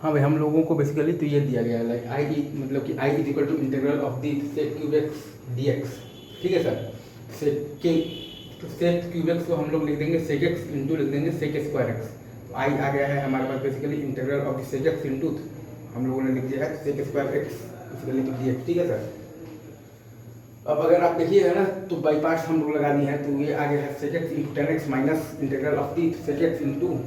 हाँ भाई, हम लोगों को बेसिकली तो ये दिया गया है लाइक आई मतलब कि I is equal to integral of the sec cube x d x. ठीक है सर। सेक के तो सेक क्यूब एक्स को हम लोग लिख देंगे सेक एक्स इंटू लिख देंगे सेक स्क्वायर एक्स। तो आई आ गया है हमारे पास basically integral of the sec x into हम लोगों ने लिख दिया है सेक स्क्वायर एक्स बेसिकली तो डी एक्स। ठीक है सर। अब अगर आप देखिएगा ना तो बाई पार्ट्स हम लोग लगा दिए हैं, तो ये आ गया है sec x into ten x minus integral of the sec x into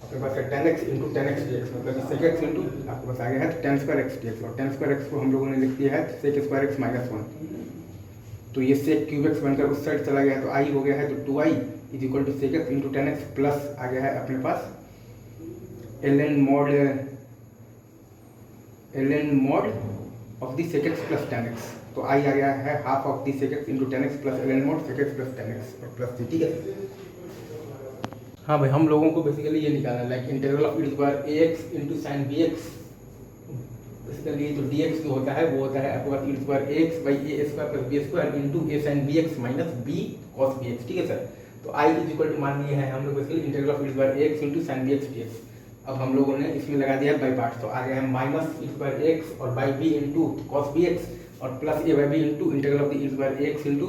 आपके पास है tan x into ten x d x, मतलब सेक एक्स इंटू आपके पास आ गया है tan square x d x, और टेन स्क्वायर एक्स को हम लोगों ने लिख दिया है sec square x minus one. तो ये सेक क्यूब एक्स बनकर उस साइड चला गया है, तो आई हो गया है तो two I is equal to sec x into ten x plus आ गया है अपने पास l n mod of the sec x plus ten x. तो आई आ गया है half of the sec x into ten x plus l n mod sec x plus ten x और प्लस सी। ठीक है। हाँ भाई, हम लोगों को बेसिकली ये निकालना है like integral of e square a x into sine b x. Basically जो डी एक्स जो होता है वो होता है आपके पास e square a x by a square plus b square into a sine b x minus b cos b x. ठीक है सर। तो आई इज इक्वल टू मान लिया है हम लोग basically integral of e square a x into sine b x d x. अब हम लोगों ने इसमें लगा दिया बाई पार्ट, तो आ गया है minus e square a x और by b into cos b x और plus a by b into integral of the e square a x into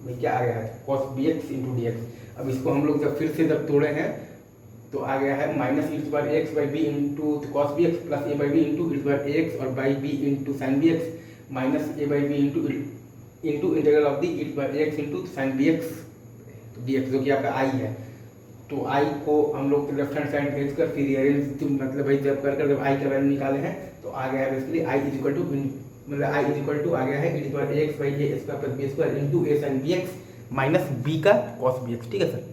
क्या आ गया है cos b x into d x. अब इसको हम लोग जब फिर से जब तोड़े हैं तो आ गया है minus e square x by b into cos b x plus a by b into e square x और by b into sine b x minus a by b into integral of the e square x into sine b x d x जो कि आपका आई है। तो आई को हम लोग left hand side भेज कर फिर रीअरेंज मतलब भाई जब कर जब आई का वैल्यू निकाले हैं तो आ गया है basically I is equal to मतलब आई इज इक्वल टू आ गया है e square x by a square plus b square into a sine b x minus b का कॉस बी एक्स। ठीक है सर।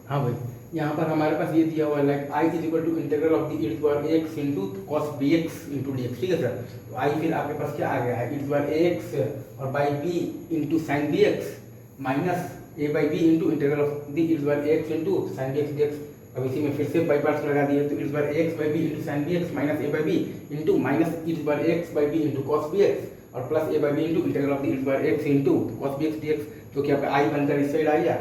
हाँ भाई, यहाँ पर हमारे पास ये दिया हुआ है like I is equal to integral of the e square x into cos b x into d x. ठीक है सर। तो आई फिर आपके पास क्या आ गया है ई स्क्वायर एक्स और by b into sine b x minus a by b into integral of the e square x into sine b x d x. अब इसी में फिर से बाई पार्ट्स लगा दिए, तो e square x by b into sine b x minus a by b into minus e square x by b into cos b x और plus a by b into integral of the e square x into cos b x d x, जो कि आपका आई बनकर इस side आ गया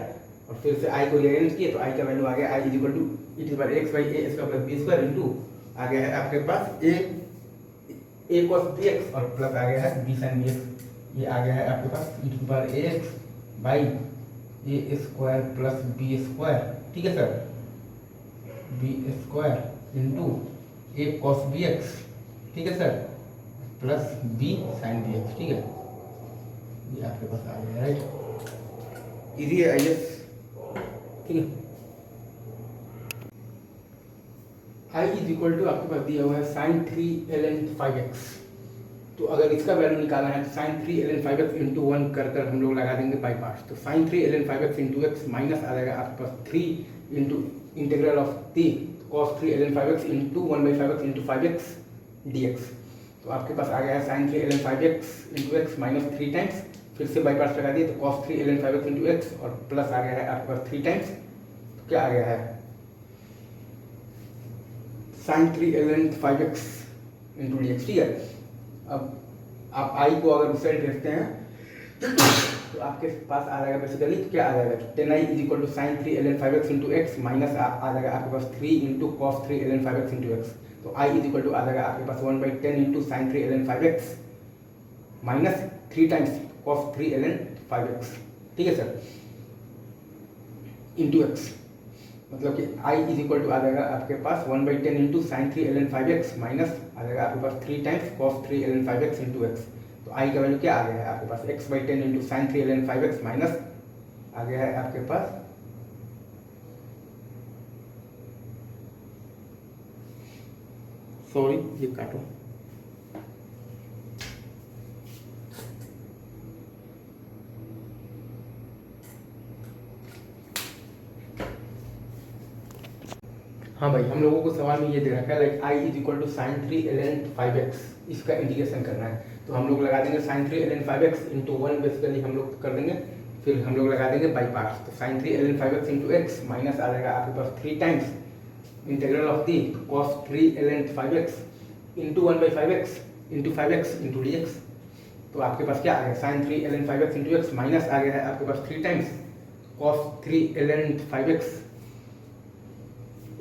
और फिर से आई को रीअरेंज किए तो आई का वैल्यू आ गया I is equal to e square x by a square plus b square into आ गया है आपके पास ए कॉस बी एक्स और प्लस आ गया है बी साइन बी एक्स। ये आ गया है आपके पास e square a x by a square plus b square. ठीक है sir. B square into a cos b x. ठीक है sir. Plus b sine b x. ठीक है। ये आपके पास आ गया राइट। इजी है आई एस। ठीक है। आई इज इक्वल टू आपके पास दिया हुआ है sine three l n five x. तो अगर इसका वैल्यू निकालना है तो sine three l n five x into one कर हम लोग लगा देंगे बाई पार्ट्स। तो sine three l n five x into x minus आ जाएगा आपके पास three into integral of the cos three l n five x into one by five x into five x d x. तो आपके पास आ गया है sine three l n five x into x minus three times, फिर से by parts लगा दिए तो cos three l n five x into x और प्लस आ गया है आपके पास थ्री टाइम्स। तो क्या आ गया है sine three l n five x into d x. ठीक है। अब आप आई को अगर उस साइड भेजते हैं तो आपके पास आ जाएगा बेसिकली तो क्या आ जाएगा ten I is equal to sine three l n five x into x minus आ जाएगा आपके पास three into cos three l n five x into x. तो आई इज इक्वल टू आ जाएगा आपके पास one by ten into sine three l n five x minus three times cos three l n five x. ठीक है sir. Into x मतलब कि I is equal to आ जाएगा आपके पास one by ten into sine three l n five x minus आ जाएगा आपके पास three times cos three l n five x into x. तो आई का वैल्यू क्या आ गया है आपके पास x by ten into sine three l n five x minus आ गया है आपके पास सॉरी ये काटो हाँ भाई, हम लोगों को सवाल में ये दे रखा है like I is equal to sine three l n five x, इसका इंटीग्रेशन करना है। तो हम लोग लगा देंगे sine three l n five x into one basically हम लोग कर देंगे, फिर हम लोग लगा देंगे बाई पार्ट्स। तो sine three l n five x into x minus आ जाएगा आपके पास three times integral of the cos three l n five x into one by five x into d x. तो आपके पास क्या आ गया sine three l n five x into x minus आ गया है आपके पास three times cos three l n five x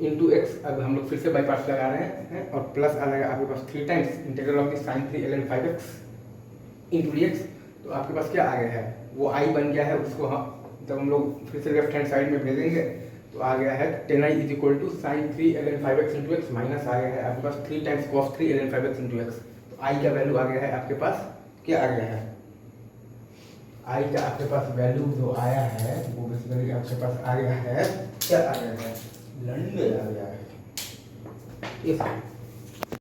into x, अब हम लोग फिर से बाई पार्ट्स लगा रहे हैं और प्लस आ जाएगा आपके पास 3 times integral of the sine 3 ln 5x into d x. तो आपके पास क्या आ गया है, वो आई बन गया है, उसको हम जब हम लोग फिर से लेफ्ट हैंड साइड में भेजेंगे तो आ गया है ten I is equal to sine 3 ln 5x into x minus आ गया है आपके पास 3 times cos 3 ln 5x into x. तो आई का वैल्यू आ गया है आपके पास, क्या आ गया है, आई का आपके पास वैल्यू जो आया है वो बेसिकली आपके पास आ गया है, क्या आ गया है, लंडे आ गया है।